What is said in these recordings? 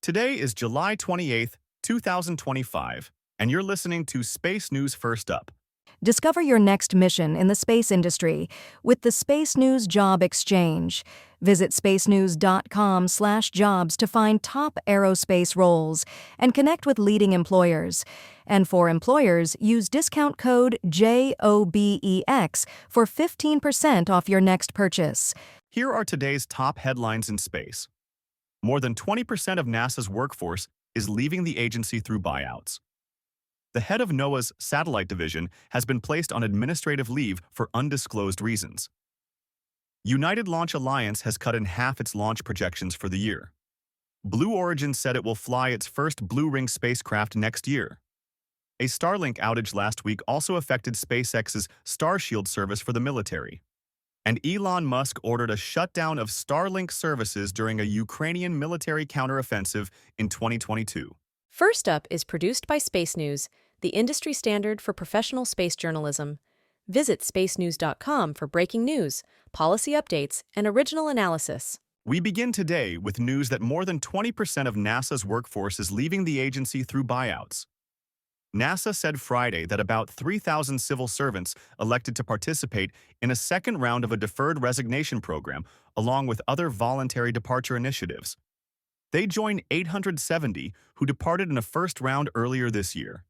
Today is July 28th, 2025, and you're listening to Space News First Up. Discover your next mission in the space industry with the Space News Job Exchange. Visit spacenews.com/jobs to find top aerospace roles and connect with leading employers. And for employers, use discount code JOBEX for 15% off your next purchase. Here are today's top headlines in space. More than 20% of NASA's workforce is leaving the agency through buyouts. The head of NOAA's satellite division has been placed on administrative leave for undisclosed reasons. United Launch Alliance has cut in half its launch projections for the year. Blue Origin said it will fly its first Blue Ring spacecraft next year. A Starlink outage last week also affected SpaceX's Starshield service for the military. And Elon Musk ordered a shutdown of Starlink services during a Ukrainian military counteroffensive in 2022. First Up is produced by Space News, the industry standard for professional space journalism. Visit spacenews.com for breaking news, policy updates, and original analysis. We begin today with news that more than 20% of NASA's workforce is leaving the agency through buyouts. NASA said Friday that about 3,000 civil servants elected to participate in a second round of a deferred resignation program, along with other voluntary departure initiatives. They join 870 who departed in a first round earlier this year.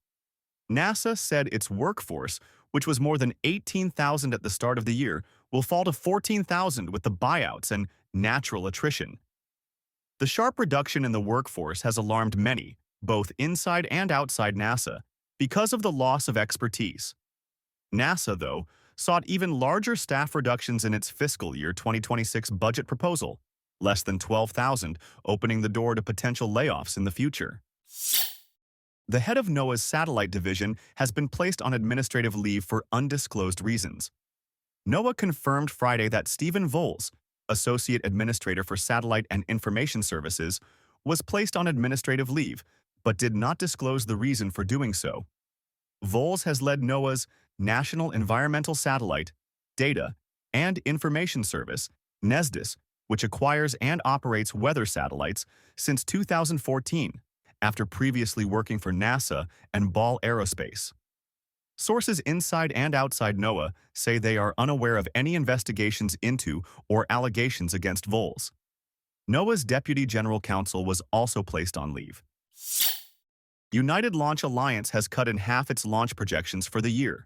NASA said its workforce, which was more than 18,000 at the start of the year, will fall to 14,000 with the buyouts and natural attrition. The sharp reduction in the workforce has alarmed many, both inside and outside NASA, because of the loss of expertise. NASA, though, sought even larger staff reductions in its fiscal year 2026 budget proposal, less than 12,000, opening the door to potential layoffs in the future. The head of NOAA's satellite division has been placed on administrative leave for undisclosed reasons. NOAA confirmed Friday that Stephen Voles, Associate Administrator for Satellite and Information Services, was placed on administrative leave, but did not disclose the reason for doing so. Voles has led NOAA's National Environmental Satellite, Data, and Information Service, NESDIS, which acquires and operates weather satellites, since 2014, after previously working for NASA and Ball Aerospace. Sources inside and outside NOAA say they are unaware of any investigations into or allegations against Voles. NOAA's Deputy General Counsel was also placed on leave. United Launch Alliance has cut in half its launch projections for the year.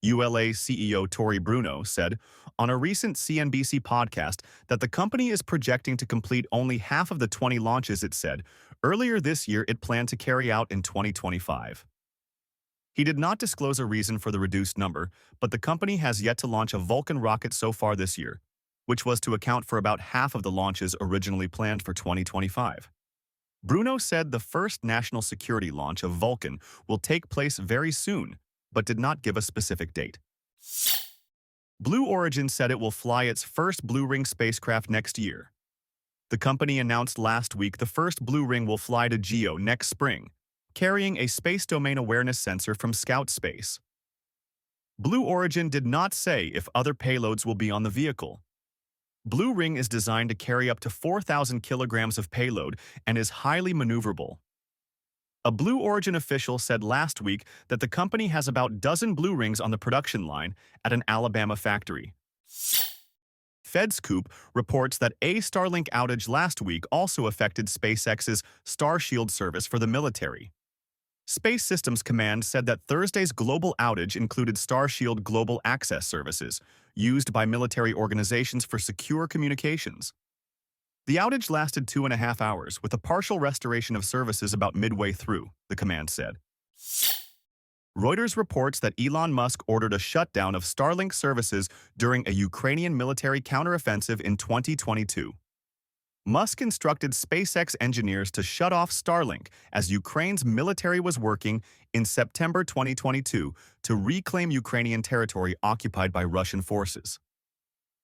ULA CEO Tory Bruno said on a recent CNBC podcast that the company is projecting to complete only half of the 20 launches it said earlier this year it planned to carry out in 2025. He did not disclose a reason for the reduced number, but the company has yet to launch a Vulcan rocket so far this year, which was to account for about half of the launches originally planned for 2025. Bruno said the first national security launch of Vulcan will take place very soon, but did not give a specific date. Blue Origin said it will fly its first Blue Ring spacecraft next year. The company announced last week the first Blue Ring will fly to GEO next spring, carrying a space domain awareness sensor from Scout Space. Blue Origin did not say if other payloads will be on the vehicle. Blue Ring is designed to carry up to 4,000 kilograms of payload and is highly maneuverable. A Blue Origin official said last week that the company has about a dozen Blue Rings on the production line at an Alabama factory. FedScoop reports that a Starlink outage last week also affected SpaceX's Starshield service for the military. Space Systems Command said that Thursday's global outage included Starshield Global Access Services, used by military organizations for secure communications. The outage lasted 2.5 hours, with a partial restoration of services about midway through, the command said. Reuters reports that Elon Musk ordered a shutdown of Starlink services during a Ukrainian military counteroffensive in 2022. Musk instructed SpaceX engineers to shut off Starlink as Ukraine's military was working in September 2022 to reclaim Ukrainian territory occupied by Russian forces.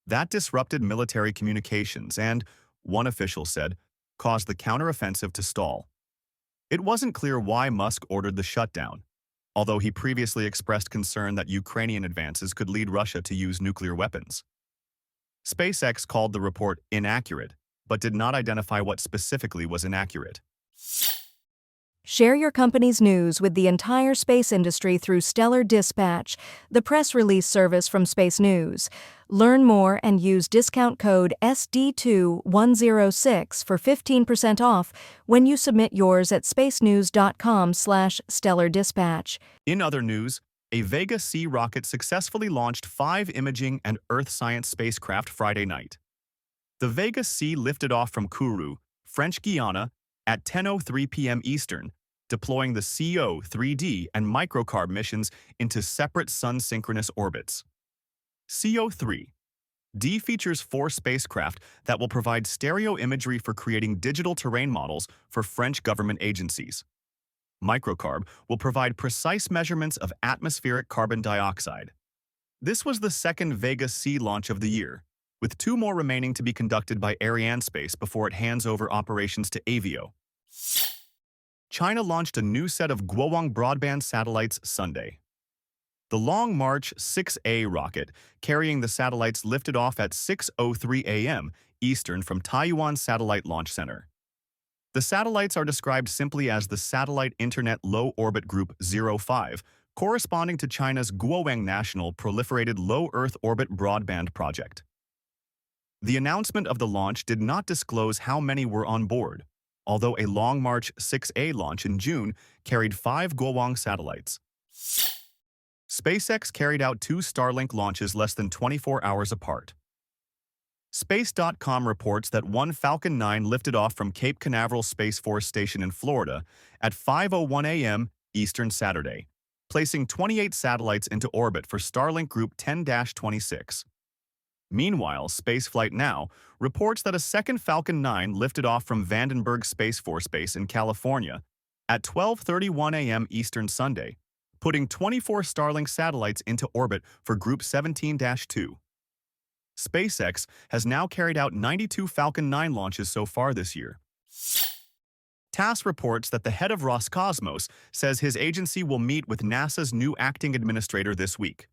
That disrupted military communications and, one official said, caused the counteroffensive to stall. It wasn't clear why Musk ordered the shutdown, although he previously expressed concern that Ukrainian advances could lead Russia to use nuclear weapons. SpaceX called the report inaccurate, but did not identify what specifically was inaccurate. Share your company's news with the entire space industry through Stellar Dispatch, the press release service from Space News. Learn more and use discount code SD2106 for 15% off when you submit yours at spacenews.com/stellardispatch. In other news, a Vega C rocket successfully launched 5 imaging and Earth science spacecraft Friday night. The Vega C lifted off from Kourou, French Guiana, at 10:03 p.m. Eastern, deploying the CO, 3D, and microcarb missions into separate sun-synchronous orbits. CO-3D features 4 spacecraft that will provide stereo imagery for creating digital terrain models for French government agencies. Microcarb will provide precise measurements of atmospheric carbon dioxide. This was the second Vega C launch of the year, with 2 more remaining to be conducted by Arianespace before it hands over operations to Avio. China launched a new set of Guowang broadband satellites Sunday. The Long March 6A rocket, carrying the satellites, lifted off at 6:03 a.m. Eastern from Taiyuan Satellite Launch Center. The satellites are described simply as the Satellite Internet Low Orbit Group 05, corresponding to China's Guowang National Proliferated Low Earth Orbit Broadband Project. The announcement of the launch did not disclose how many were on board, although a Long March 6A launch in June carried 5 Guowang satellites. SpaceX carried out 2 Starlink launches less than 24 hours apart. Space.com reports that one Falcon 9 lifted off from Cape Canaveral Space Force Station in Florida at 5:01 a.m. Eastern Saturday, placing 28 satellites into orbit for Starlink Group 10-26. Meanwhile, Spaceflight Now reports that a second Falcon 9 lifted off from Vandenberg Space Force Base in California at 12:31 a.m. Eastern Sunday, putting 24 Starlink satellites into orbit for Group 17-2. SpaceX has now carried out 92 Falcon 9 launches so far this year. TASS reports that the head of Roscosmos says his agency will meet with NASA's new acting administrator this week.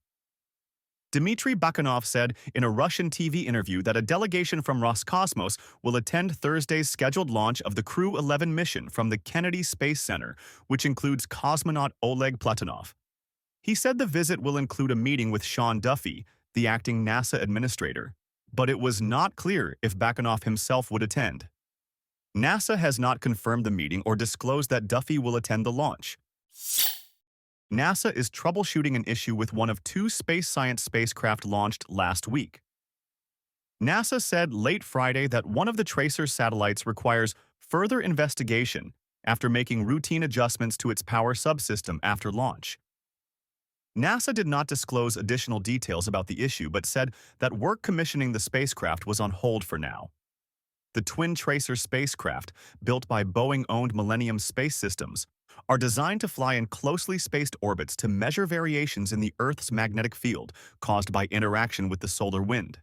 Dmitry Bakanov said in a Russian TV interview that a delegation from Roscosmos will attend Thursday's scheduled launch of the Crew 11 mission from the Kennedy Space Center, which includes cosmonaut Oleg Platonov. He said the visit will include a meeting with Sean Duffy, the acting NASA administrator, but it was not clear if Bakanov himself would attend. NASA has not confirmed the meeting or disclosed that Duffy will attend the launch. NASA is troubleshooting an issue with one of 2 space science spacecraft launched last week. NASA said late Friday that one of the tracer satellites requires further investigation after making routine adjustments to its power subsystem after launch. NASA did not disclose additional details about the issue but said that work commissioning the spacecraft was on hold for now. The twin tracer spacecraft, built by Boeing-owned Millennium Space Systems, are designed to fly in closely spaced orbits to measure variations in the Earth's magnetic field caused by interaction with the solar wind.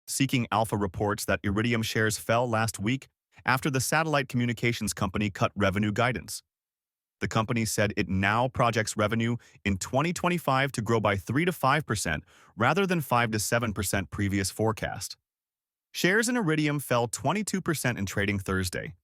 Seeking Alpha reports that Iridium shares fell last week after the satellite communications company cut revenue guidance. The company said it now projects revenue in 2025 to grow by 3 to 5% rather than 5 to 7% previous forecast. Shares in Iridium fell 22% in trading Thursday.